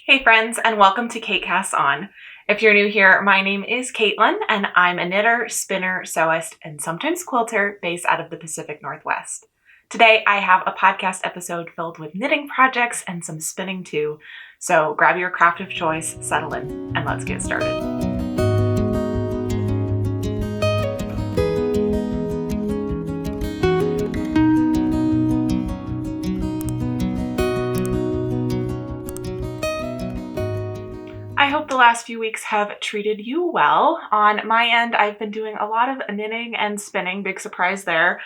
Hey friends, and welcome to Cait Casts On. If you're new here, my name is Caitlin, and I'm a knitter, spinner, sewist, and sometimes quilter based out of the Pacific Northwest. Today, I have a podcast episode filled with knitting projects and some spinning too, so grab your craft of choice, settle in, and let's get started. I hope the last few weeks have treated you well. On my end, I've been doing a lot of knitting and spinning, big surprise there.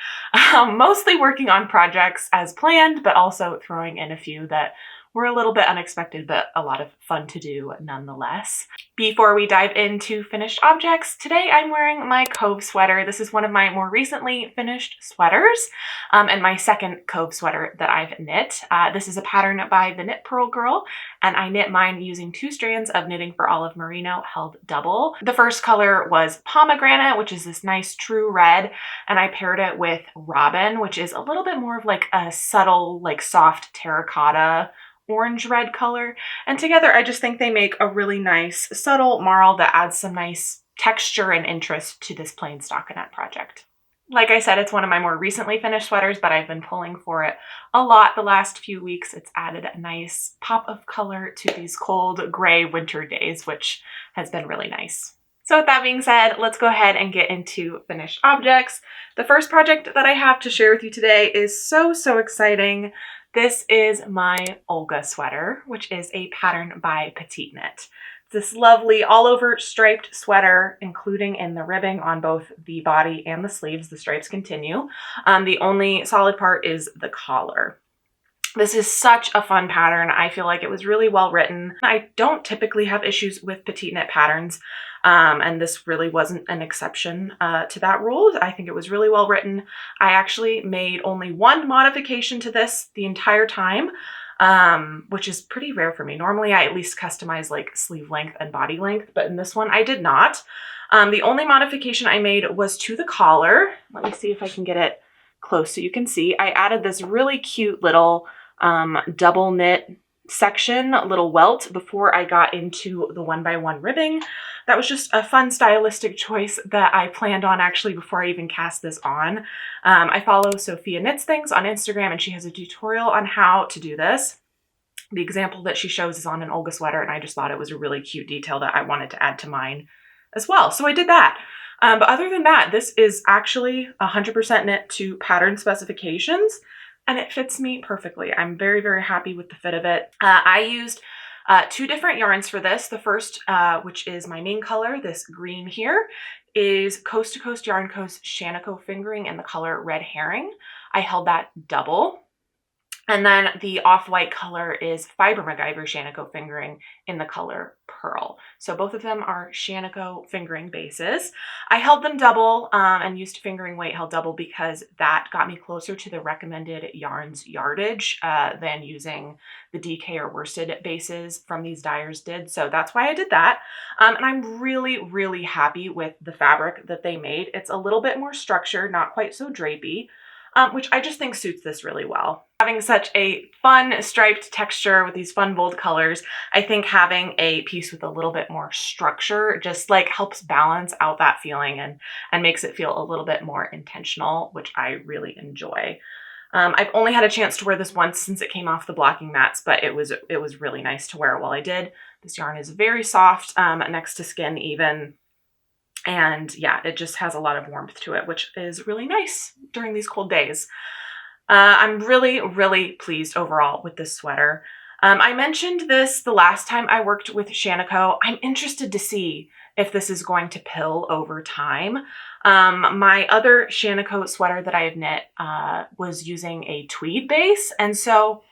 Mostly working on projects as planned, but also throwing in a few that were a little bit unexpected, but a lot of fun to do nonetheless. Before we dive into finished objects, today I'm wearing my Cove sweater. This is one of my more recently finished sweaters, and my second Cove sweater that I've knit. This is a pattern by the Knit Pearl Girl, and I knit mine using 2 strands of Knitting for Olive Merino held double. The first color was pomegranate, which is this nice true red, and I paired it with robin, which is a little bit more of like a subtle, like soft terracotta orange-red color. And together, I just think they make a really nice, subtle marl that adds some nice texture and interest to this plain stockinette project. Like I said, it's one of my more recently finished sweaters, but I've been pulling for it a lot the last few weeks. It's added a nice pop of color to these cold, gray winter days, which has been really nice. So with that being said, let's go ahead and get into finished objects. The first project that I have to share with you today is so exciting. This is my Olga sweater, which is a pattern by Petite Knit. This lovely all-over striped sweater, including in the ribbing on both the body and the sleeves. The stripes continue. The only solid part is the collar. This is such a fun pattern. I feel like it was really well written. I don't typically have issues with Petite Knit patterns, and this really wasn't an exception to that rule. I think it was really well written. I actually made only one modification to this the entire time, which is pretty rare for me. Normally I at least customize like sleeve length and body length, but in this one I did not. The only modification I made was to the collar. Let me see if I can get it close so you can see. I added this really cute little double knit section, a little welt, before I got into the 1x1 ribbing. That was just a fun stylistic choice that I planned on actually before I even cast this on. I follow Sophia Knits Things on Instagram, and she has a tutorial on how to do this. The example that she shows is on an Olga sweater, and I just thought it was a really cute detail that I wanted to add to mine as well. So I did that. But other than that, this is actually 100% knit to pattern specifications, and it fits me perfectly. I'm very happy with the fit of it. I used 2 different yarns for this. The first, which is my main color, this green here, is Coast to Coast Yarn Co's Shaniko fingering in the color Red Herring. I held that double. And then the off-white color is Fiber MacGyver Shaniko fingering in the color Pearl. So both of them are Shaniko fingering bases. I held them double and used fingering weight held double because that got me closer to the recommended yarn's yardage than using the DK or worsted bases from these dyers did. So that's why I did that. And I'm really happy with the fabric that they made. It's a little bit more structured, not quite so drapey. Which I just think suits this really well. Having such a fun striped texture with these fun bold colors, I think having a piece with a little bit more structure just like helps balance out that feeling and makes it feel a little bit more intentional, which I really enjoy. I've only had a chance to wear this once since it came off the blocking mats, but it was really nice to wear while I did. This yarn is very soft, next to skin even. And yeah, it just has a lot of warmth to it, which is really nice during these cold days. I'm really pleased overall with this sweater. I mentioned this the last time I worked with Shaniko. I'm interested to see if this is going to pill over time. My other Shaniko sweater that I have knit was using a tweed base, and so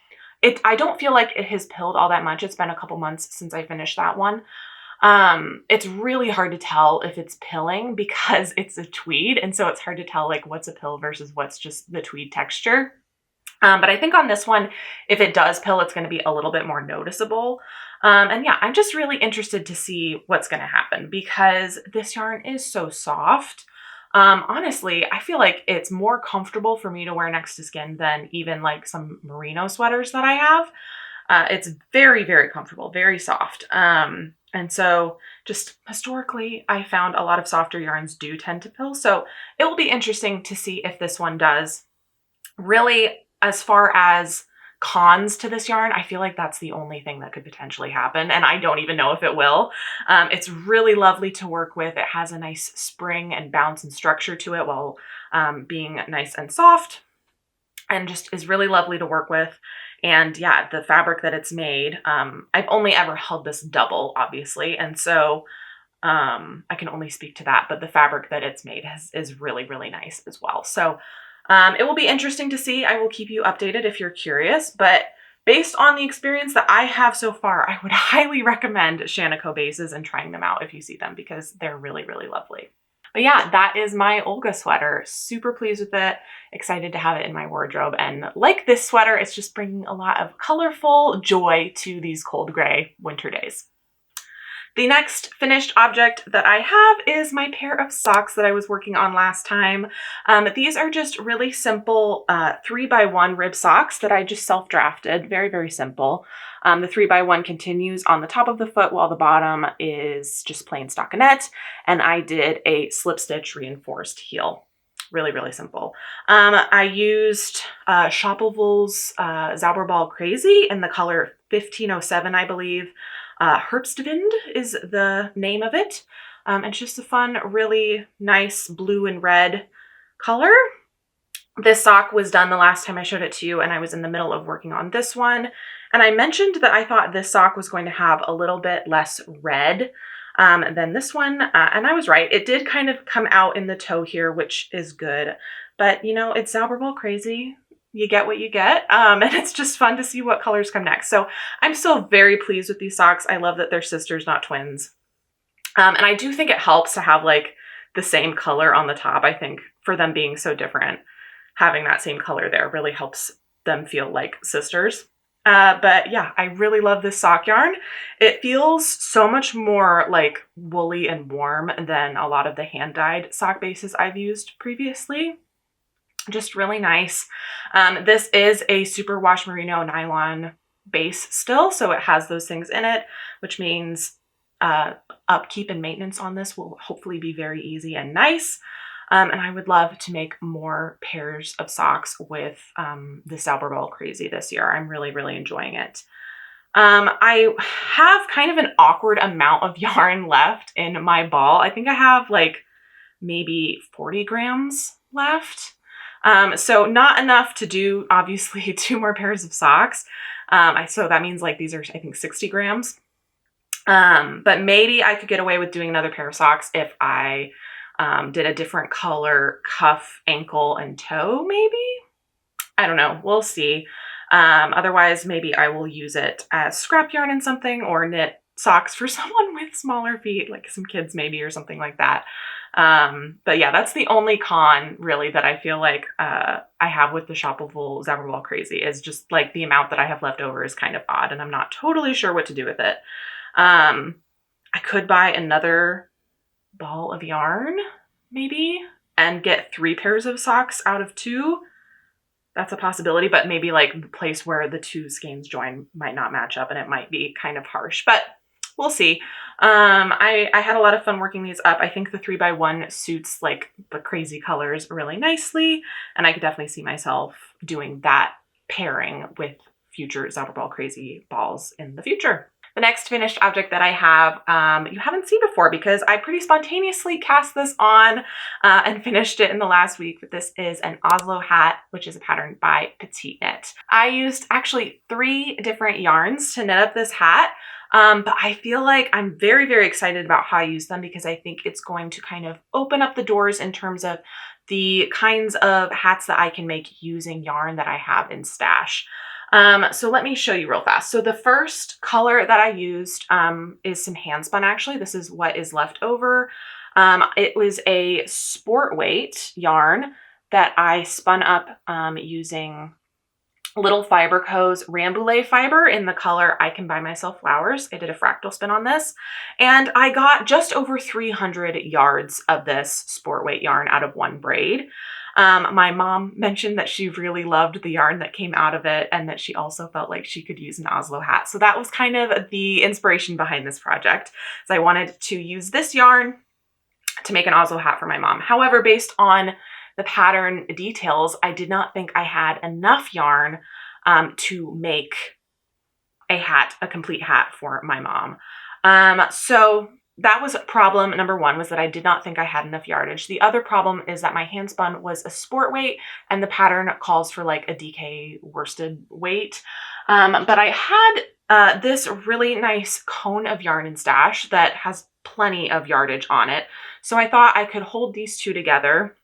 I don't feel like it has pilled all that much. It's been a couple months since I finished that one. It's really hard to tell if it's pilling because it's a tweed, and so it's hard to tell like what's a pill versus what's just the tweed texture. But I think on this one, if it does pill, it's going to be a little bit more noticeable. And yeah, I'm just really interested to see what's going to happen because this yarn is so soft. Honestly, I feel like it's more comfortable for me to wear next to skin than even like some merino sweaters that I have. It's very, very comfortable, very soft. And so just historically, I found a lot of softer yarns do tend to pill. So it will be interesting to see if this one does. Really, as far as cons to this yarn, I feel like that's the only thing that could potentially happen, and I don't even know if it will. It's really lovely to work with. It has a nice spring and bounce and structure to it while being nice and soft, and just is really lovely to work with. And yeah, the fabric that it's made, I've only ever held this double, obviously, and so I can only speak to that, but the fabric that it's made is really, really nice as well. So it will be interesting to see. I will keep you updated if you're curious, but based on the experience that I have so far, I would highly recommend Shanico bases and trying them out if you see them, because they're really, really lovely. But yeah, that is my Olga sweater. Super pleased with it. Excited to have it in my wardrobe. And like this sweater, it's just bringing a lot of colorful joy to these cold gray winter days. The next finished object that I have is my pair of socks that I was working on last time. These are just really simple 3x1 rib socks that I just self-drafted. Very, very simple. The 3x1 continues on the top of the foot while the bottom is just plain stockinette. And I did a slip stitch reinforced heel. Really, really simple. I used Shoppable's Zauberball Crazy in the color 1507, I believe. Herbstwind is the name of it. It's just a fun, really nice blue and red color. This sock was done the last time I showed it to you, and I was in the middle of working on this one. And I mentioned that I thought this sock was going to have a little bit less red than this one. And I was right. It did kind of come out in the toe here, which is good. But, you know, it's Zauberball Crazy. You get what you get, and it's just fun to see what colors come next. So I'm still very pleased with these socks. I love that they're sisters, not twins. And I do think it helps to have like the same color on the top. I think for them being so different, having that same color there really helps them feel like sisters. But yeah, I really love this sock yarn. It feels so much more like woolly and warm than a lot of the hand-dyed sock bases I've used previously. Just really nice. This is a superwash merino nylon base still, so it has those things in it, which means upkeep and maintenance on this will hopefully be very easy and nice. And I would love to make more pairs of socks with the Zauberball Crazy this year. I'm really, really enjoying it. I have kind of an awkward amount of yarn left in my ball. I think I have like maybe 40 grams left. So not enough to do, obviously, 2 more pairs of socks. So that means like these are, I think, 60 grams. But maybe I could get away with doing another pair of socks if I did a different color cuff, ankle, and toe, maybe? I don't know. We'll see. Otherwise, maybe I will use it as scrap yarn in something, or knit socks for someone with smaller feet, like some kids maybe, or something like that. But yeah, that's the only con really that I feel like I have with the Shoppable Zauberball Crazy, is just like the amount that I have left over is kind of odd, and I'm not totally sure what to do with it. I could buy another ball of yarn maybe and get 3 pairs of socks out of 2. That's a possibility, but maybe like the place where the 2 skeins join might not match up, and it might be kind of harsh, but we'll see. I had a lot of fun working these up. I think the 3x1 suits like the crazy colors really nicely, and I could definitely see myself doing that pairing with future Zauberball Crazy balls in the future. The next finished object that I have, you haven't seen before because I pretty spontaneously cast this on and finished it in the last week, but this is an Oslo Hat, which is a pattern by Petite Knit. I used actually 3 different yarns to knit up this hat. But I feel like I'm very, very excited about how I use them, because I think it's going to kind of open up the doors in terms of the kinds of hats that I can make using yarn that I have in stash. So let me show you real fast. So the first color that I used is some hand spun, actually. This is what is left over. It was a sport weight yarn that I spun up using Little Fiber Co.'s Rambouillet fiber in the color I Can Buy Myself Flowers. I did a fractal spin on this, and I got just over 300 yards of this sport weight yarn out of one braid. My mom mentioned that she really loved the yarn that came out of it and that she also felt like she could use an Oslo hat. So that was kind of the inspiration behind this project. So I wanted to use this yarn to make an Oslo hat for my mom. However, based on the pattern details, I did not think I had enough yarn to make a hat, a complete hat for my mom. So that was problem number one, was that I did not think I had enough yardage. The other problem is that my hand spun was a sport weight and the pattern calls for like a DK worsted weight. But I had this really nice cone of yarn in stash that has plenty of yardage on it. So I thought I could hold these two together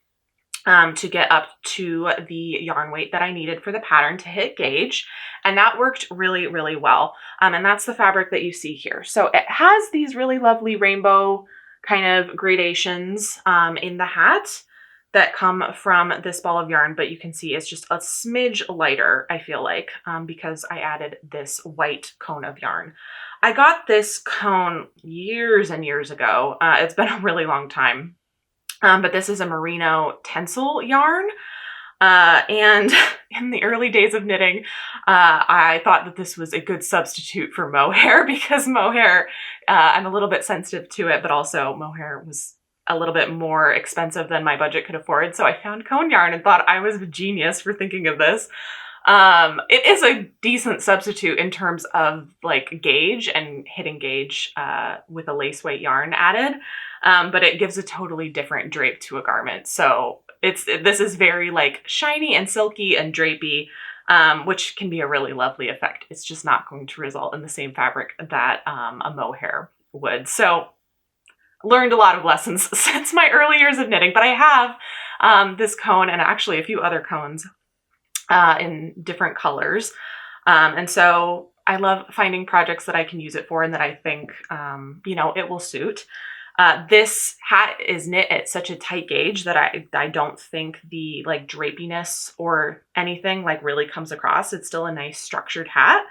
to get up to the yarn weight that I needed for the pattern to hit gauge. And that worked really, really well. And that's the fabric that you see here. So it has these really lovely rainbow kind of gradations in the hat that come from this ball of yarn, but you can see it's just a smidge lighter, I feel like, because I added this white cone of yarn. I got this cone years and years ago. It's been a really long time. But this is a merino tencel yarn. And in the early days of knitting, I thought that this was a good substitute for mohair because mohair, I'm a little bit sensitive to it, but also mohair was a little bit more expensive than my budget could afford. So I found cone yarn and thought I was a genius for thinking of this. It is a decent substitute in terms of like gauge and hitting gauge with a lace weight yarn added. But it gives a totally different drape to a garment. So this is very like shiny and silky and drapey, which can be a really lovely effect. It's just not going to result in the same fabric that a mohair would. So learned a lot of lessons since my early years of knitting, but I have this cone and actually a few other cones in different colors. And so I love finding projects that I can use it for and that I think, you know, it will suit. This hat is knit at such a tight gauge that I don't think the like drapiness or anything like really comes across. It's still a nice structured hat.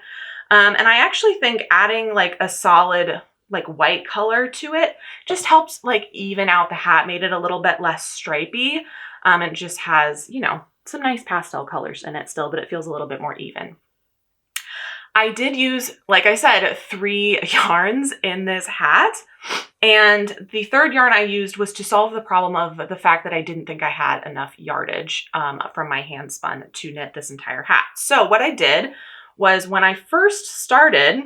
And I actually think adding like a solid like white color to it just helps like even out the hat, made it a little bit less stripey. It just has, you know, some nice pastel colors in it still, but it feels a little bit more even. I did use, like I said, 3 yarns in this hat. And the third yarn I used was to solve the problem of the fact that I didn't think I had enough yardage from my hand spun to knit this entire hat. So what I did was when I first started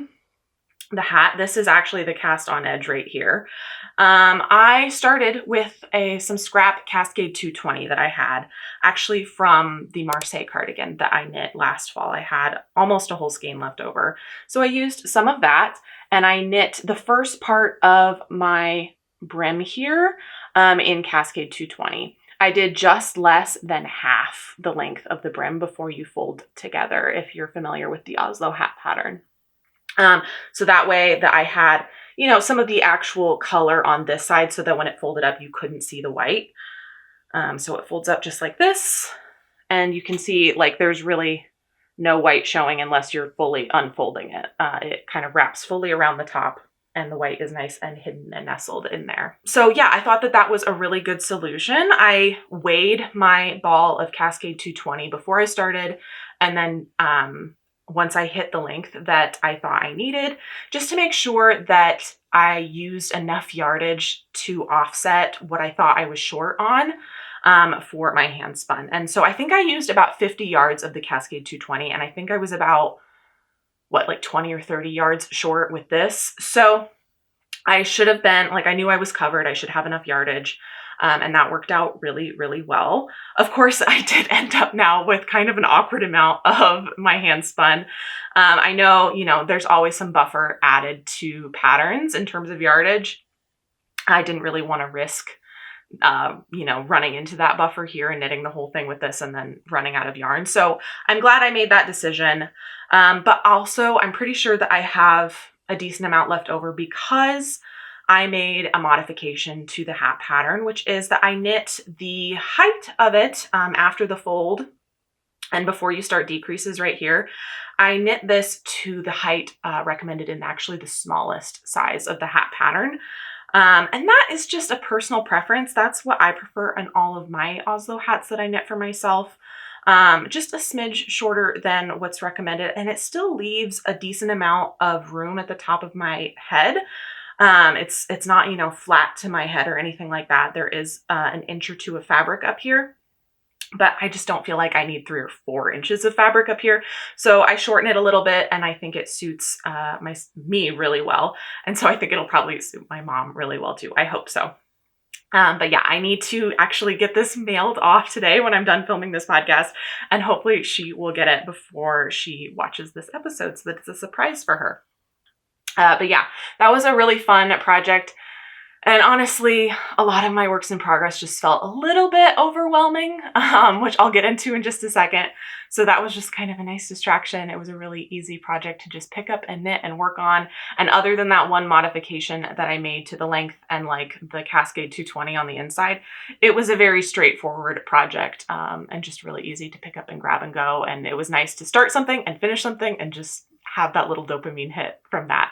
the hat, this is actually the cast on edge right here. I started with some scrap Cascade 220 that I had actually from the Marseille cardigan that I knit last fall. I had almost a whole skein left over. So I used some of that and I knit the first part of my brim here in Cascade 220. I did just less than half the length of the brim before you fold together, if you're familiar with the Oslo Hat pattern. So that way that I had, you know, some of the actual color on this side so that when it folded up, you couldn't see the white. So it folds up just like this. And you can see like there's really no white showing unless you're fully unfolding it. It kind of wraps fully around the top and the white is nice and hidden and nestled in there. So yeah, I thought that that was a really good solution. I weighed my ball of Cascade 220 before I started. And then, once I hit the length that I thought I needed, just to make sure that I used enough yardage to offset what I thought I was short on for my hand spun. And so I think I used about 50 yards of the Cascade 220, and I think I was about, what, like 20 or 30 yards short with this. So I should have been, like, I knew I was covered. I should have enough yardage. And that worked out really, really well. Of course, I did end up now with kind of an awkward amount of my hand spun. I know, you know, there's always some buffer added to patterns in terms of yardage. I didn't really want to risk, you know, running into that buffer here and knitting the whole thing with this and then running out of yarn. So I'm glad I made that decision. But also I'm pretty sure that I have a decent amount left over because I made a modification to the hat pattern, which is that I knit the height of it after the fold and before you start decreases right here. I knit this to the height recommended in actually the smallest size of the hat pattern. And that is just a personal preference. That's what I prefer in all of my Oslo hats that I knit for myself. Just a smidge shorter than what's recommended, and it still leaves a decent amount of room at the top of my head. It's not, you know, flat to my head or anything like that. There is an inch or two of fabric up here, but I just don't feel like I need 3 or 4 inches of fabric up here. So I shorten it a little bit, and I think it suits me really well. And so I think it'll probably suit my mom really well too. I hope so. But yeah, I need to actually get this mailed off today when I'm done filming this podcast, and hopefully she will get it before she watches this episode so that it's a surprise for her. But yeah, that was a really fun project. And honestly, a lot of my works in progress just felt a little bit overwhelming, which I'll get into in just a second. So that was just kind of a nice distraction. It was a really easy project to just pick up and knit and work on. And other than that one modification that I made to the length and like the Cascade 220 on the inside, it was a very straightforward project, and just really easy to pick up and grab and go. And it was nice to start something and finish something and just have that little dopamine hit from that.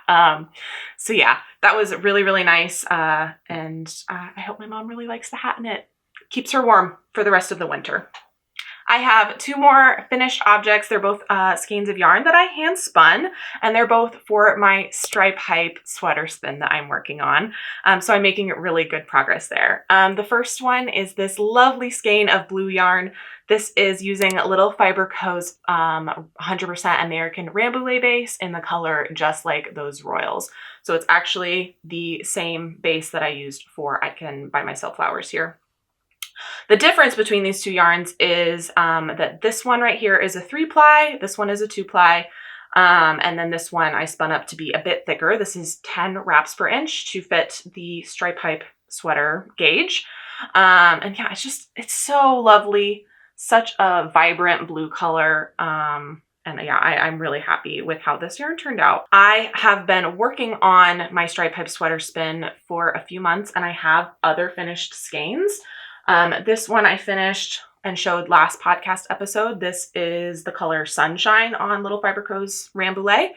So yeah, that was really, really nice. And I hope my mom really likes the hat, and it keeps her warm for the rest of the winter. I have 2 more finished objects. They're both skeins of yarn that I hand spun, and they're both for my stripe hype sweater spin that I'm working on. So I'm making really good progress there. The first one is this lovely skein of blue yarn. This is using Little Fiber Co.'s 100% American Rambouillet base in the color Just Like Those Royals. So it's actually the same base that I used for I Can Buy Myself Flowers here. The difference between these 2 yarns is that this one right here is a 3-ply, this one is a 2-ply, and then this one I spun up to be a bit thicker. This is 10 wraps per inch to fit the stripe hype sweater gauge. And yeah, it's so lovely. Such a vibrant blue color. And yeah, I'm really happy with how this yarn turned out. I have been working on my stripe hype sweater spin for a few months, and I have other finished skeins. This one I finished and showed last podcast episode. This is the color Sunshine on Little Fiber Co.'s Rambouillet.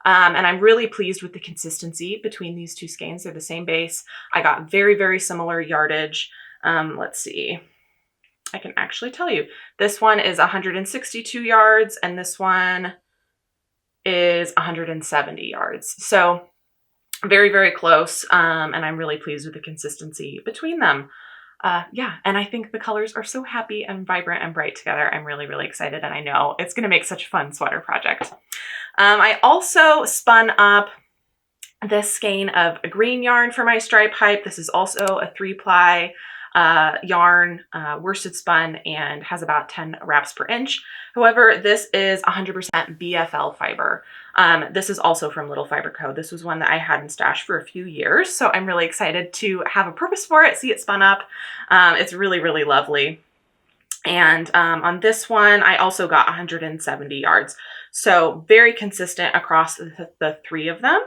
And I'm really pleased with the consistency between these 2 skeins. They're the same base. I got very, very similar yardage. Let's see. I can actually tell you. This one is 162 yards, and this one is 170 yards. So very, very close. And I'm really pleased with the consistency between them. Yeah, and I think the colors are so happy and vibrant and bright together. I'm really, really excited, and I know it's going to make such a fun sweater project. I also spun up this skein of green yarn for my stripe hype. This is also a 3-ply yarn, worsted spun, and has about 10 wraps per inch. However, this is 100% BFL fiber. This is also from Little Fiber Co. This was one that I had in stash for a few years, so I'm really excited to have a purpose for it, see it spun up. It's really, really lovely. And on this one, I also got 170 yards. So very consistent across the 3 of them.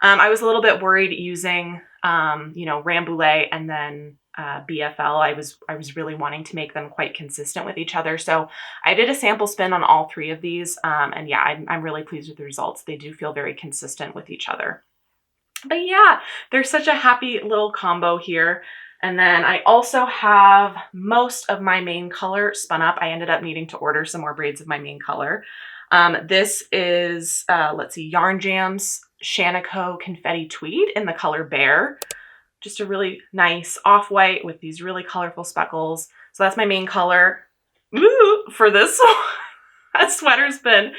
I was a little bit worried using, Rambouillet and then BFL. I was really wanting to make them quite consistent with each other. So I did a sample spin on all 3 of these. And yeah, I'm really pleased with the results. They do feel very consistent with each other. But yeah, there's such a happy little combo here. And then I also have most of my main color spun up. I ended up needing to order some more braids of my main color. This is, Yarn Jam's Shanico Confetti Tweed in the color Bear. Just a really nice off-white with these really colorful speckles. So that's my main color for this sweater spin.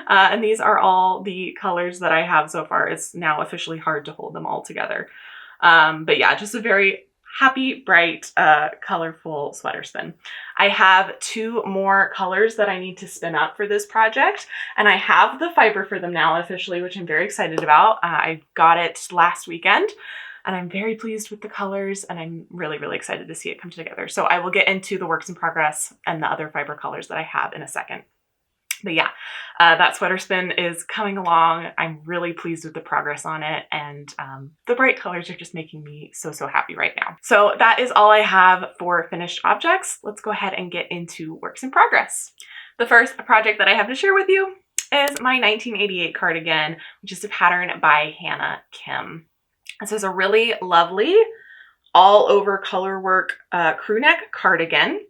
And these are all the colors that I have so far. It's now officially hard to hold them all together. But yeah, just a very happy, bright, colorful sweater spin. I have 2 more colors that I need to spin up for this project, and I have the fiber for them now officially, which I'm very excited about. I got it last weekend, and I'm very pleased with the colors, and I'm really, really excited to see it come together. So I will get into the works in progress and the other fiber colors that I have in a second. But yeah, that sweater spin is coming along. I'm really pleased with the progress on it, and the bright colors are just making me so, so happy right now. So that is all I have for finished objects. Let's go ahead and get into works in progress. The first project that I have to share with you is my 1988 cardigan, which is a pattern by Hannah Kim. This is a really lovely all over color work crew neck cardigan.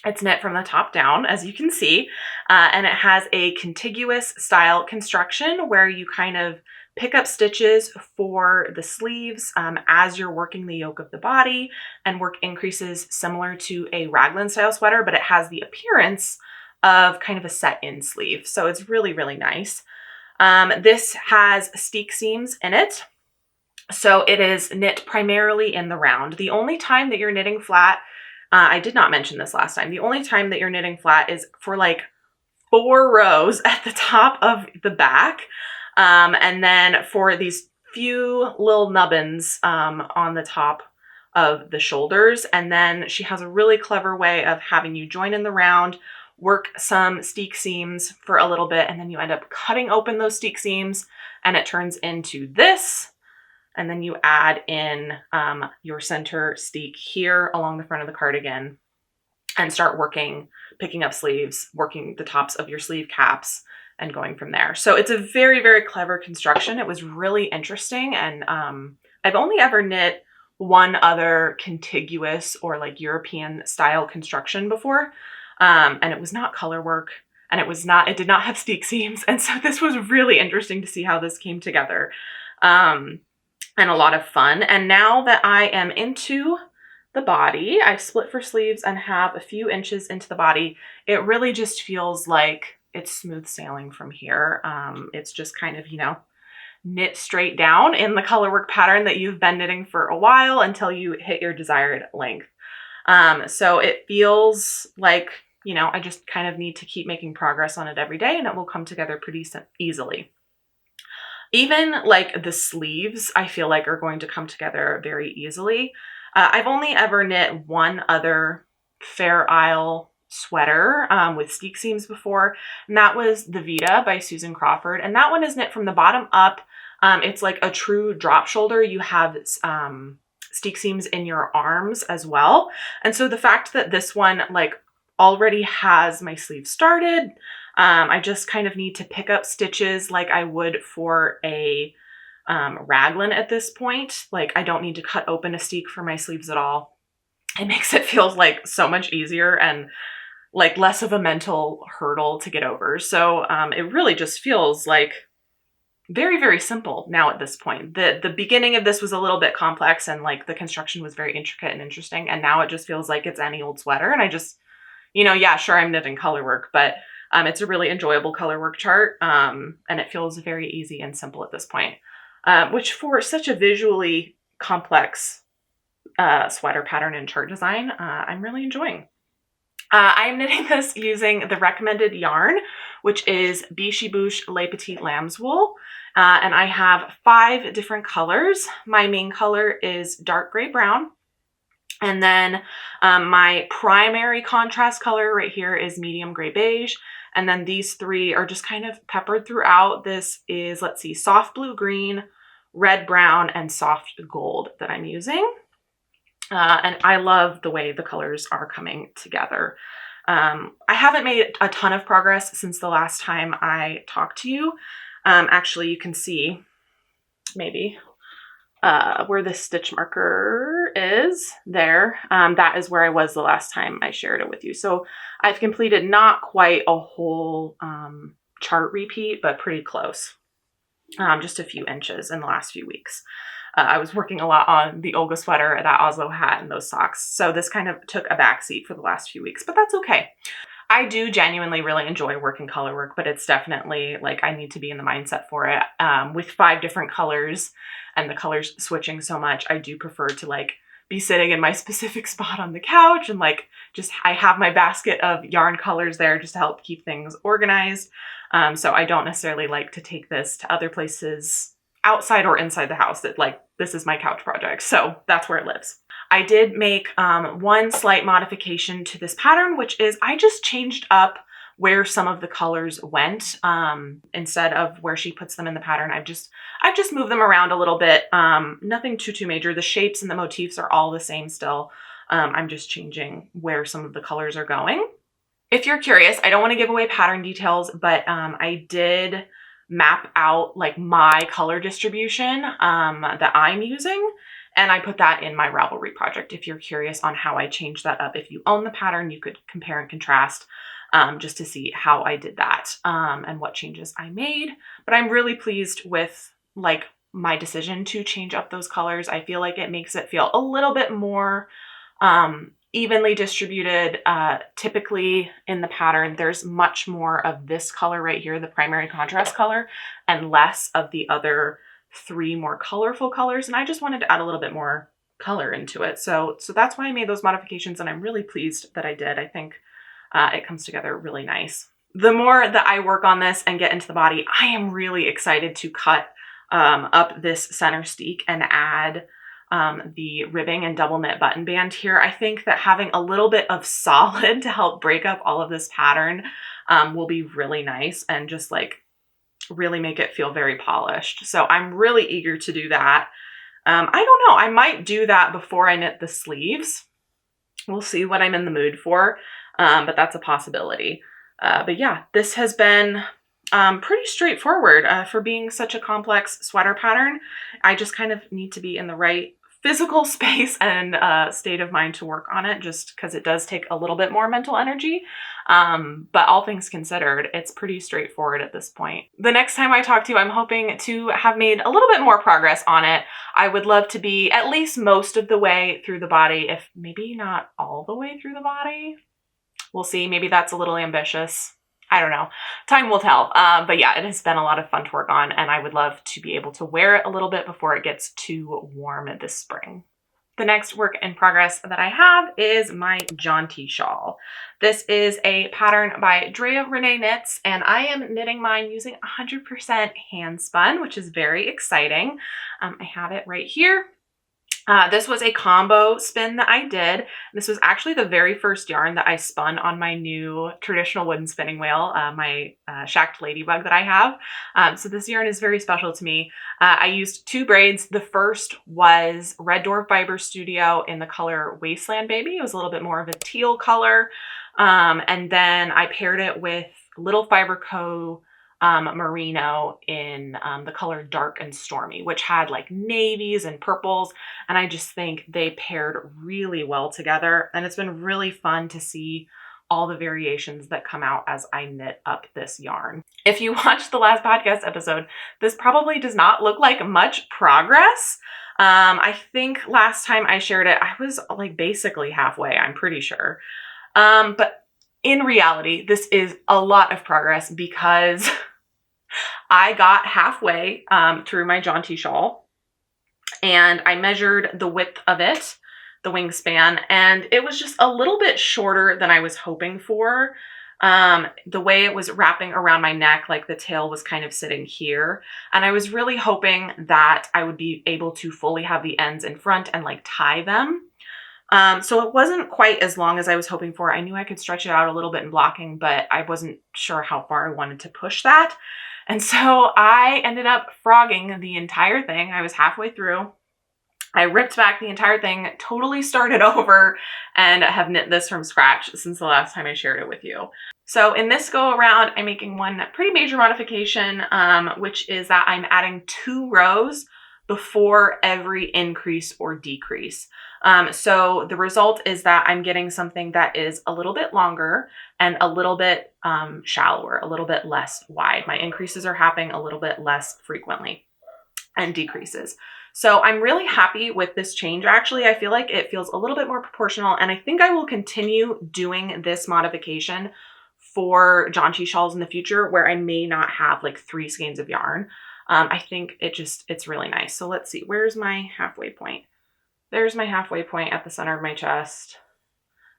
It's knit from the top down, as you can see, and it has a contiguous style construction where you kind of pick up stitches for the sleeves as you're working the yoke of the body, and work increases similar to a raglan style sweater, but it has the appearance of kind of a set-in sleeve. So it's really, really nice. This has steek seams in it. So it is knit primarily in the round. The only time that you're knitting flat, I did not mention this last time, the only time that you're knitting flat is for like 4 rows at the top of the back. And then for these few little nubbins on the top of the shoulders. And then she has a really clever way of having you join in the round, work some steek seams for a little bit, and then you end up cutting open those steek seams and it turns into this. And then you add in your center steek here along the front of the cardigan and start working, picking up sleeves, working the tops of your sleeve caps and going from there. So it's a very, very clever construction. It was really interesting. And I've only ever knit one other contiguous or like European style construction before. And it was not color work and it did not have steek seams. And so this was really interesting to see how this came together. And a lot of fun. And now that I am into the body, I've split for sleeves and have a few inches into the body, it really just feels like it's smooth sailing from here. It's just kind of, knit straight down in the colorwork pattern that you've been knitting for a while until you hit your desired length. So it feels like, I just kind of need to keep making progress on it every day and it will come together pretty easily. Even like the sleeves, I feel like are going to come together very easily. I've only ever knit one other Fair Isle sweater with steek seams before, and that was the Vita by Susan Crawford. And that one is knit from the bottom up. It's like a true drop shoulder. You have steek seams in your arms as well. And so the fact that this one like already has my sleeve started, I just kind of need to pick up stitches like I would for a raglan at this point. Like I don't need to cut open a steek for my sleeves at all. It makes it feel like so much easier and like less of a mental hurdle to get over. So it really just feels like very, very simple now at this point. The beginning of this was a little bit complex and like the construction was very intricate and interesting. And now it just feels like it's any old sweater. And I just, yeah, sure, I'm knitting color work, but it's a really enjoyable color work chart, and it feels very easy and simple at this point, which for such a visually complex sweater pattern and chart design, I'm really enjoying. I'm knitting this using the recommended yarn, which is Biche Bouche Les Petites Lambs wool, and I have 5 different colors. My main color is dark gray brown. And then my primary contrast color right here is medium gray beige. And then these 3 are just kind of peppered throughout. This is, let's see, soft blue green, red brown, and soft gold that I'm using. And I love the way the colors are coming together. I haven't made a ton of progress since the last time I talked to you. Actually, you can see maybe where the stitch marker is there. That is where I was the last time I shared it with you. So I've completed not quite a whole chart repeat, but pretty close. Just a few inches in the last few weeks. I was working a lot on the Olga Sweater, that Oslo Hat, and those socks. So this kind of took a backseat for the last few weeks, but that's okay. I do genuinely really enjoy working color work, but it's definitely like I need to be in the mindset for it. With 5 different colors and the colors switching so much, I do prefer to like be sitting in my specific spot on the couch and like just I have my basket of yarn colors there just to help keep things organized. So I don't necessarily like to take this to other places outside or inside the house. That like this is my couch project, so that's where it lives. I did make one slight modification to this pattern, which is I just changed up where some of the colors went instead of where she puts them in the pattern. I've just moved them around a little bit. Nothing too major. The shapes and the motifs are all the same still. I'm just changing where some of the colors are going. If you're curious, I don't want to give away pattern details, but I did map out like my color distribution that I'm using. And I put that in my Ravelry project if you're curious on how I changed that up. If you own the pattern, you could compare and contrast just to see how I did that and what changes I made. But I'm really pleased with like my decision to change up those colors. I feel like it makes it feel a little bit more evenly distributed. Typically in the pattern, there's much more of this color right here, the primary contrast color, and less of the other 3 more colorful colors. And I just wanted to add a little bit more color into it. So that's why I made those modifications, and I'm really pleased that I did. I think it comes together really nice. The more that I work on this and get into the body, I am really excited to cut up this center steek and add the ribbing and double knit button band here. I think that having a little bit of solid to help break up all of this pattern will be really nice and just like really make it feel very polished. So I'm really eager to do that. I don't know, I might do that before I knit the sleeves. We'll see what I'm in the mood for, but that's a possibility. But yeah, this has been pretty straightforward for being such a complex sweater pattern. I just kind of need to be in the right physical space and state of mind to work on it, just because it does take a little bit more mental energy. But all things considered, it's pretty straightforward at this point. The next time I talk to you, I'm hoping to have made a little bit more progress on it. I would love to be at least most of the way through the body, if maybe not all the way through the body. We'll see. Maybe that's a little ambitious. I don't know. Time will tell. But yeah, it has been a lot of fun to work on, and I would love to be able to wear it a little bit before it gets too warm this spring. The next work in progress that I have is my Jaunty Shawl. This is a pattern by Drea Renee Knits, and I am knitting mine using 100% hand spun, which is very exciting. I have it right here. This was a combo spin that I did. This was actually the very first yarn that I spun on my new traditional wooden spinning wheel, my shacked ladybug that I have. So this yarn is very special to me. I used 2 braids. The first was Red Dwarf Fiber Studio in the color Wasteland Baby. It was a little bit more of a teal color. And then I paired it with Little Fiber Co. Merino in the color Dark and Stormy, which had like navies and purples, and I just think they paired really well together, and it's been really fun to see all the variations that come out as I knit up this yarn. If you watched the last podcast episode, this probably does not look like much progress. I think last time I shared it, I was like basically halfway, I'm pretty sure. But in reality, this is a lot of progress because I got halfway through my Jaunty Shawl, and I measured the width of it, the wingspan, and it was just a little bit shorter than I was hoping for. The way it was wrapping around my neck, like the tail was kind of sitting here, and I was really hoping that I would be able to fully have the ends in front and like tie them. So it wasn't quite as long as I was hoping for. I knew I could stretch it out a little bit in blocking, but I wasn't sure how far I wanted to push that. And so I ended up frogging the entire thing. I was halfway through. I ripped back the entire thing, totally started over, and have knit this from scratch since the last time I shared it with you. So in this go around, I'm making one pretty major modification, which is that I'm adding 2 rows before every increase or decrease. So the result is that I'm getting something that is a little bit longer and a little bit shallower, a little bit less wide. My increases are happening a little bit less frequently and decreases. So I'm really happy with this change. Actually, I feel like it feels a little bit more proportional, and I think I will continue doing this modification for Jaunty Shawls in the future where I may not have like 3 skeins of yarn. I think it's really nice. So let's see, where's my halfway point? There's my halfway point at the center of my chest,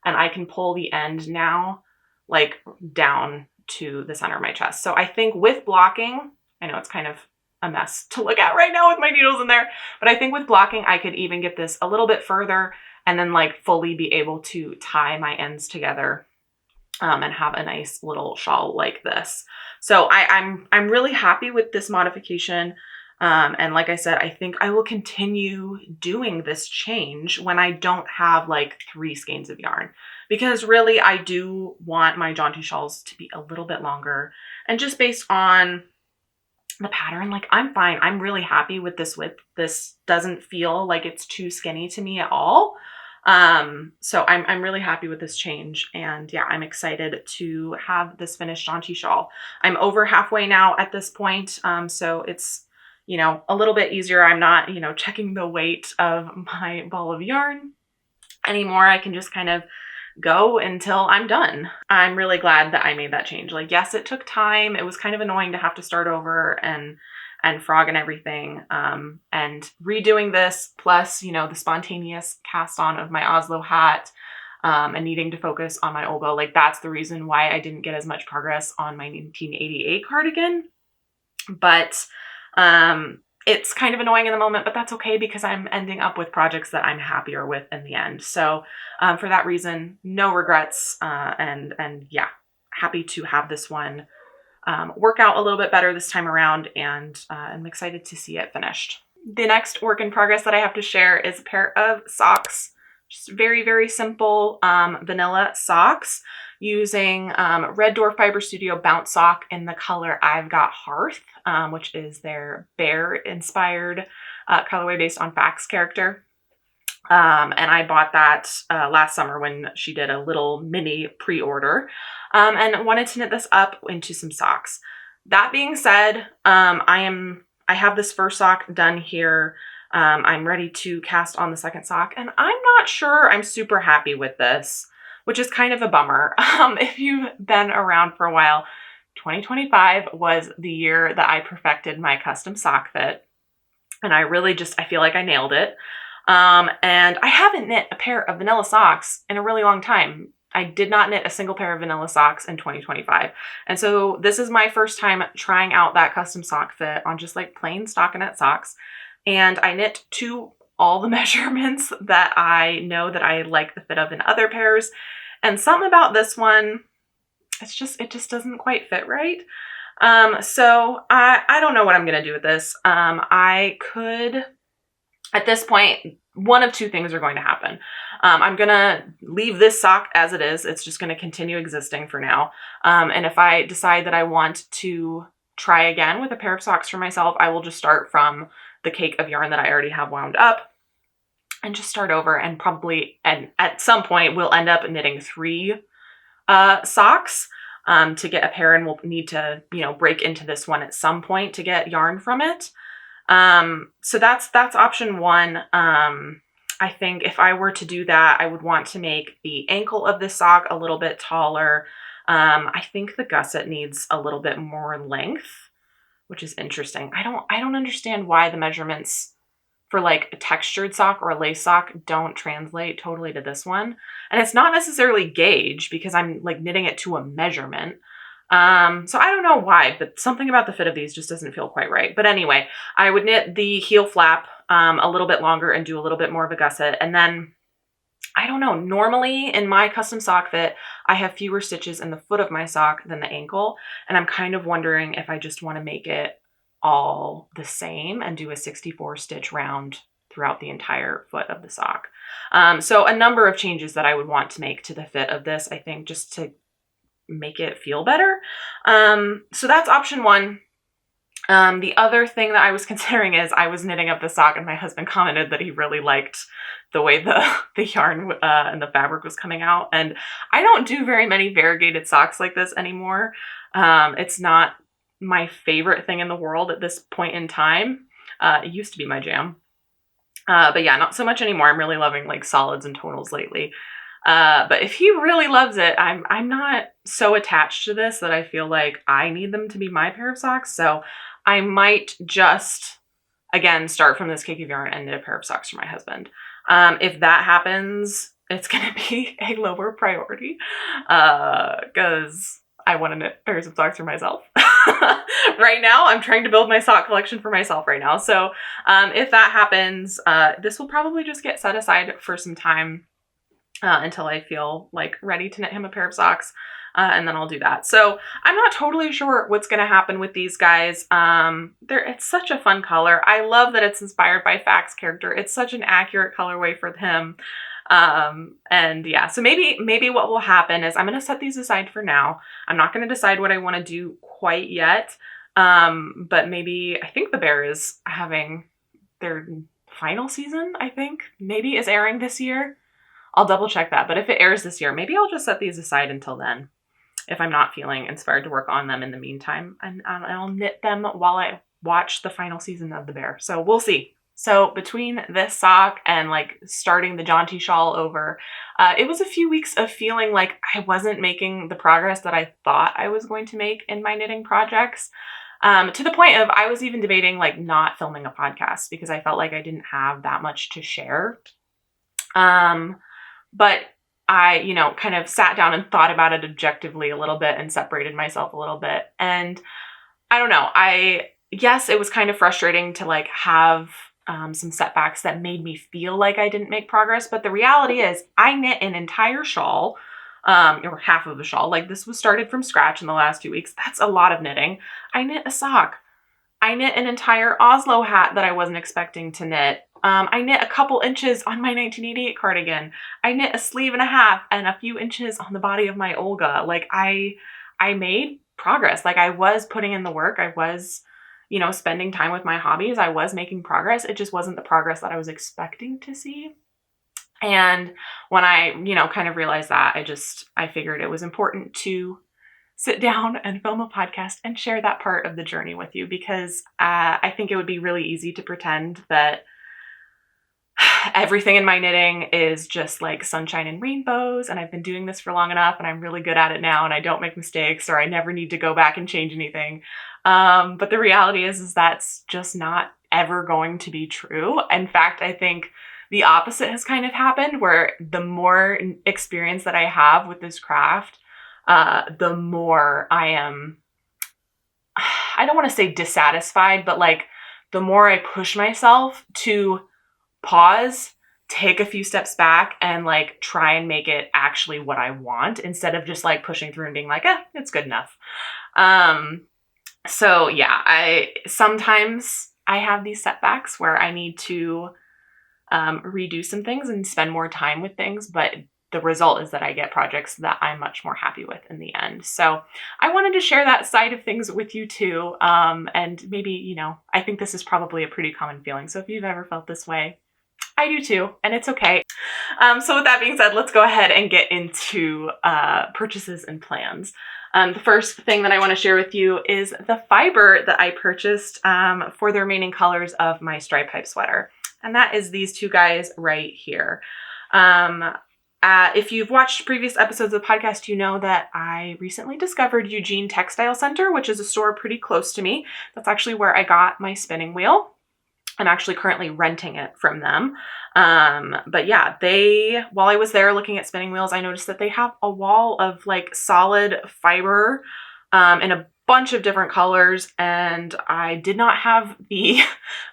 and I can pull the end now like down to the center of my chest. So I think with blocking, I know it's kind of a mess to look at right now with my needles in there, but I think with blocking, I could even get this a little bit further and then like fully be able to tie my ends together and have a nice little shawl like this. So I'm really happy with this modification. And like I said, I think I will continue doing this change when I don't have like 3 skeins of yarn, because really I do want my Jaunty Shawls to be a little bit longer. And just based on the pattern, like I'm fine. I'm really happy with this width. This doesn't feel like it's too skinny to me at all. So I'm really happy with this change, and yeah, I'm excited to have this finished Jaunty Shawl. I'm over halfway now at this point. So it's, you know, a little bit easier. I'm not, you know, checking the weight of my ball of yarn anymore. I can just kind of go until I'm done. I'm really glad that I made that change. Like, yes, it took time. It was kind of annoying to have to start over and frog and everything. And redoing this, plus, you know, the spontaneous cast on of my Oslo hat, and needing to focus on my Olga, like that's the reason why I didn't get as much progress on my 1988 cardigan. But it's kind of annoying in the moment, but that's okay because I'm ending up with projects that I'm happier with in the end. So for that reason, no regrets, and yeah, happy to have this one work out a little bit better this time around, and I'm excited to see it finished. The next work in progress that I have to share is a pair of socks. Just very, very simple vanilla socks using Red Door Fiber Studio Bounce Sock in the color I've Got Hearth, which is their bear-inspired colorway based on Fax character. And I bought that last summer when she did a little mini pre-order, and wanted to knit this up into some socks. That being said, I have this first sock done here. I'm ready to cast on the second sock, and I'm not sure I'm super happy with this, which is kind of a bummer. If you've been around for a while, 2025 was the year that I perfected my custom sock fit, and I feel like I nailed it. And I haven't knit a pair of vanilla socks in a really long time. I did not knit a single pair of vanilla socks in 2025. And so this is my first time trying out that custom sock fit on just like plain stockinette socks. And I knit to all the measurements that I know that I like the fit of in other pairs. And something about this one, it just doesn't quite fit right. So I don't know what I'm going to do with this. I could, at this point, one of two things are going to happen. I'm going to leave this sock as it is. It's just going to continue existing for now. And if I decide that I want to try again with a pair of socks for myself, I will just start from the cake of yarn that I already have wound up and just start over, and probably, and at some point we'll end up knitting 3 socks to get a pair, and we'll need to, you know, break into this one at some point to get yarn from it. So that's option one. I think if I were to do that, I would want to make the ankle of this sock a little bit taller. I think the gusset needs a little bit more length, which is interesting. I don't understand why the measurements for like a textured sock or a lace sock don't translate totally to this one. And it's not necessarily gauge because I'm like knitting it to a measurement. So I don't know why, but something about the fit of these just doesn't feel quite right. But anyway, I would knit the heel flap a little bit longer and do a little bit more of a gusset. And then, I don't know, normally in my custom sock fit, I have fewer stitches in the foot of my sock than the ankle. And I'm kind of wondering if I just want to make it all the same and do a 64 stitch round throughout the entire foot of the sock. So a number of changes that I would want to make to the fit of this, I think, just to make it feel better. So that's option one. The other thing that I was considering is I was knitting up the sock, and my husband commented that he really liked the way the yarn and the fabric was coming out. And I don't do very many variegated socks like this anymore. It's not my favorite thing in the world at this point in time. It used to be my jam. But yeah, not so much anymore. I'm really loving like solids and tonals lately. But if he really loves it, I'm not so attached to this that I feel like I need them to be my pair of socks. So I might just, again, start from this cake of yarn and knit a pair of socks for my husband. If that happens, it's going to be a lower priority, because I want to knit pairs of socks for myself. Right now, I'm trying to build my sock collection for myself right now. So if that happens, this will probably just get set aside for some time until I feel like ready to knit him a pair of socks. And then I'll do that. So I'm not totally sure what's going to happen with these guys. It's such a fun color. I love that it's inspired by Fax character. It's such an accurate colorway for him. And yeah, so maybe what will happen is I'm going to set these aside for now. I'm not going to decide what I want to do quite yet. But maybe, I think the Bear is having their final season, I think, maybe is airing this year. I'll double check that. But if it airs this year, maybe I'll just set these aside until then, if I'm not feeling inspired to work on them in the meantime. And I'll knit them while I watch the final season of the Bear. So we'll see. So between this sock and like starting the Jaunty Shawl over, it was a few weeks of feeling like I wasn't making the progress that I thought I was going to make in my knitting projects. To the point of I was even debating like not filming a podcast because I felt like I didn't have that much to share. But I, kind of sat down and thought about it objectively a little bit and separated myself a little bit. And I don't know, yes, it was kind of frustrating to like have some setbacks that made me feel like I didn't make progress. But the reality is I knit an entire shawl, or half of a shawl. Like this was started from scratch in the last 2 weeks. That's a lot of knitting. I knit a sock. I knit an entire Oslo hat that I wasn't expecting to knit. I knit a couple inches on my 1988 cardigan. I knit a sleeve and a half and a few inches on the body of my Olga. Like I made progress. Like I was putting in the work. I was, spending time with my hobbies. I was making progress. It just wasn't the progress that I was expecting to see. And when I, kind of realized that, I figured it was important to sit down and film a podcast and share that part of the journey with you, because I think it would be really easy to pretend that everything in my knitting is just like sunshine and rainbows, and I've been doing this for long enough and I'm really good at it now and I don't make mistakes, or I never need to go back and change anything. But the reality is that's just not ever going to be true. In fact, I think the opposite has kind of happened, where the more experience that I have with this craft, the more I am, I don't want to say dissatisfied, but like the more I push myself to pause, take a few steps back, and like try and make it actually what I want, instead of just like pushing through and being like, it's good enough. So yeah, sometimes I have these setbacks where I need to redo some things and spend more time with things, but the result is that I get projects that I'm much more happy with in the end. So I wanted to share that side of things with you too. And maybe, I think this is probably a pretty common feeling. So if you've ever felt this way, I do too, and it's okay. So with that being said, let's go ahead and get into purchases and plans. The first thing that I want to share with you is the fiber that I purchased for the remaining colors of my stripe pipe sweater. And that is these two guys right here. If you've watched previous episodes of the podcast, you know that I recently discovered Eugene Textile Center, which is a store pretty close to me. That's actually where I got my spinning wheel. I'm actually currently renting it from them. But yeah, while I was there looking at spinning wheels, I noticed that they have a wall of like solid fiber in a bunch of different colors, and I did not have the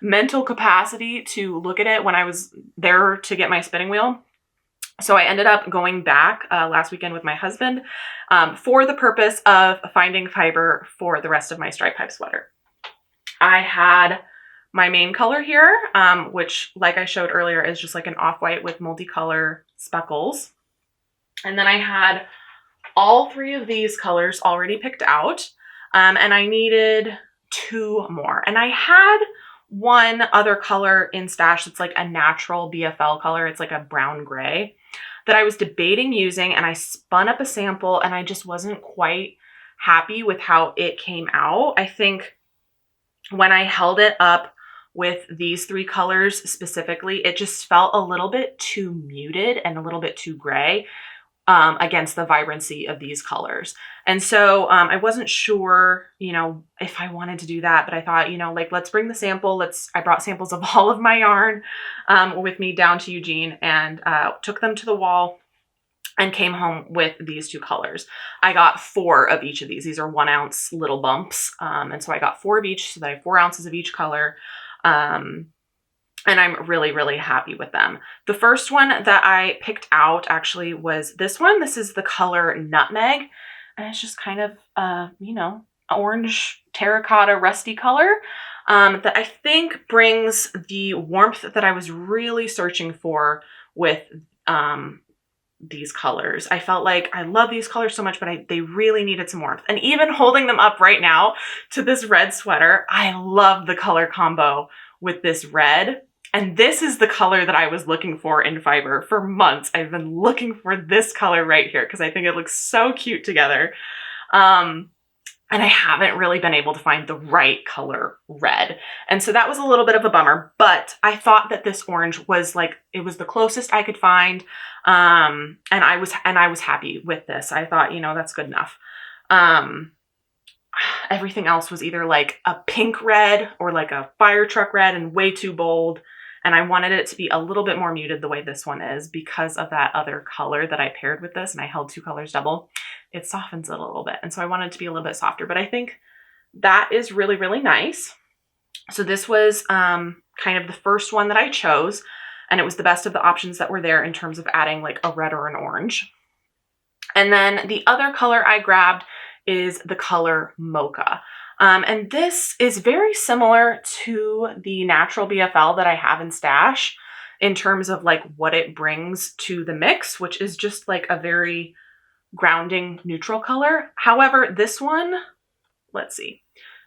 mental capacity to look at it when I was there to get my spinning wheel. So I ended up going back last weekend with my husband for the purpose of finding fiber for the rest of my stripe pipe sweater. I had my main color here, which like I showed earlier is just like an off-white with multicolor speckles. And then I had all three of these colors already picked out. And I needed 2 more. And I had one other color in stash that's like a natural BFL color. It's like a brown gray that I was debating using, and I spun up a sample and I just wasn't quite happy with how it came out. I think when I held it up with these 3 colors specifically, it just felt a little bit too muted and a little bit too gray against the vibrancy of these colors. And so I wasn't sure, if I wanted to do that, but I thought, like, let's bring the sample. I brought samples of all of my yarn with me down to Eugene, and took them to the wall and came home with these 2 colors. I got 4 of each of these. These are 1 ounce little bumps. And so I got 4 of each, so that I have 4 ounces of each color. And I'm really, really happy with them. The first one that I picked out actually was this one. This is the color Nutmeg. And it's just kind of, orange terracotta rusty color that I think brings the warmth that I was really searching for with these colors. I felt like I love these colors so much, but they really needed some warmth. And even holding them up right now to this red sweater, I love the color combo with this red. And this is the color that I was looking for in fiber for months. I've been looking for this color right here because I think it looks so cute together. And I haven't really been able to find the right color red. And so that was a little bit of a bummer, but I thought that this orange was like, it was the closest I could find. And I was happy with this. I thought, you know, that's good enough. Everything else was either like a pink red or like a fire truck red and way too bold. And I wanted it to be a little bit more muted the way this one is because of that other color that I paired with this, and I held two colors double. It softens it a little bit. And so I wanted it to be a little bit softer, but I think that is really, really nice. So this was kind of the first one that I chose, and it was the best of the options that were there in terms of adding like a red or an orange. And then the other color I grabbed is the color Mocha. And this is very similar to the natural BFL that I have in stash in terms of like what it brings to the mix, which is just like a very grounding neutral color. However, this one, let's see,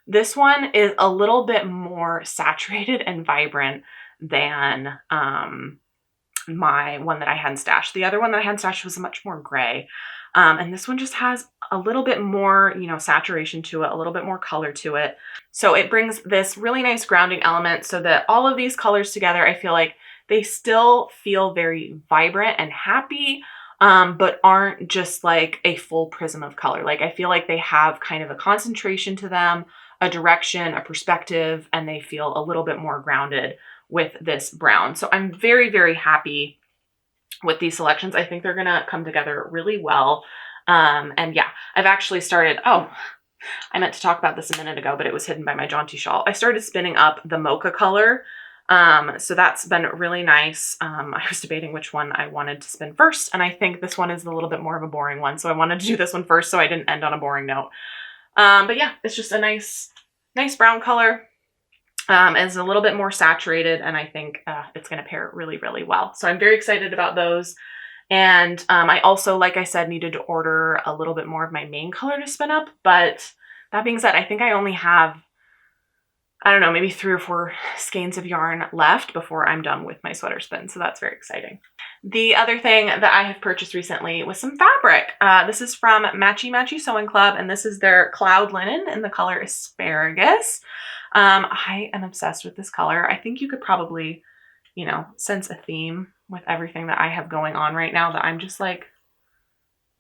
this one is a little bit more saturated and vibrant than my one that I had in stash. The other one that I had in stash was much more gray. And this one just has a little bit more, you know, saturation to it, a little bit more color to it. So it brings this really nice grounding element so that all of these colors together, I feel like they still feel very vibrant and happy, but aren't just like a full prism of color. Like I feel like they have kind of a concentration to them, a direction, a perspective, and they feel a little bit more grounded with this brown. So I'm very, very happy with these selections. I think they're gonna come together really well. And yeah, I've actually started, oh, I meant to talk about this a minute ago, but it was hidden by my Jaunty Shawl. I started spinning up the Mocha color. So that's been really nice. I was debating which one I wanted to spin first, and I think this one is a little bit more of a boring one. So I wanted to do this one first so I didn't end on a boring note. But yeah, it's just a nice brown color. It's a little bit more saturated, and I think it's going to pair really, really well. So I'm very excited about those. And I also, like I said, needed to order a little bit more of my main color to spin up. But that being said, I think I only have, I don't know, maybe 3 or 4 skeins of yarn left before I'm done with my sweater spin. So that's very exciting. The other thing that I have purchased recently was some fabric. This is from Matchy Matchy Sewing Club, and this is their cloud linen in the color Asparagus. I am obsessed with this color. I think you could probably, you know, sense a theme with everything that I have going on right now, that I'm just like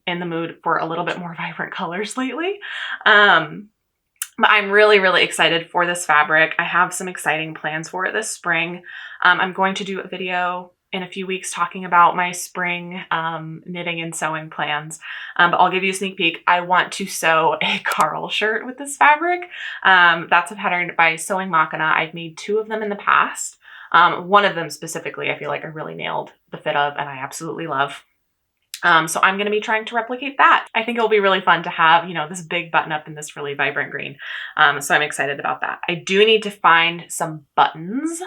in the mood for a little bit more vibrant colors lately. But I'm really, really excited for this fabric. I have some exciting plans for it this spring. I'm going to do a video in a few weeks talking about my spring knitting and sewing plans. But I'll give you a sneak peek. I want to sew a Carl shirt with this fabric. That's a pattern by Sewing Machina. I've made 2 of them in the past. One of them specifically, I feel like I really nailed the fit of, and I absolutely love. So I'm going to be trying to replicate that. I think it'll be really fun to have, you know, this big button up in this really vibrant green. So I'm excited about that. I do need to find some buttons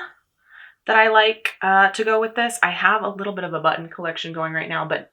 that I like to go with this. I have a little bit of a button collection going right now, but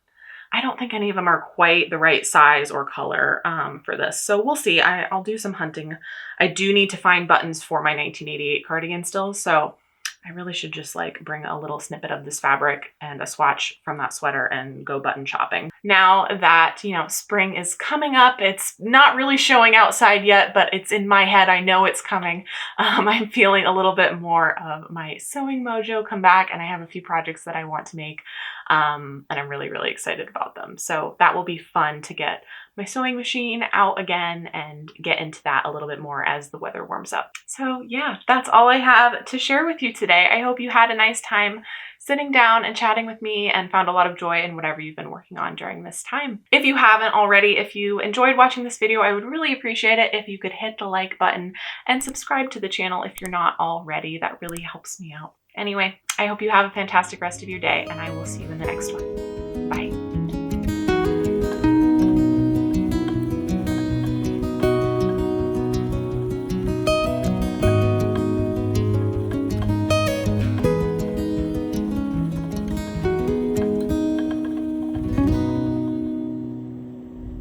I don't think any of them are quite the right size or color for this. So we'll see. I'll do some hunting. I do need to find buttons for my 1988 cardigan still. So I really should just like bring a little snippet of this fabric and a swatch from that sweater and go button shopping. Now that, you know, spring is coming up, it's not really showing outside yet, but it's in my head. I know it's coming. I'm feeling a little bit more of my sewing mojo come back, and I have a few projects that I want to make. And I'm really, really excited about them. So that will be fun to get my sewing machine out again and get into that a little bit more as the weather warms up. So yeah, that's all I have to share with you today. I hope you had a nice time sitting down and chatting with me and found a lot of joy in whatever you've been working on during this time. If you haven't already, if you enjoyed watching this video, I would really appreciate it if you could hit the like button and subscribe to the channel if you're not already. That really helps me out. Anyway, I hope you have a fantastic rest of your day, and I will see you in the next one.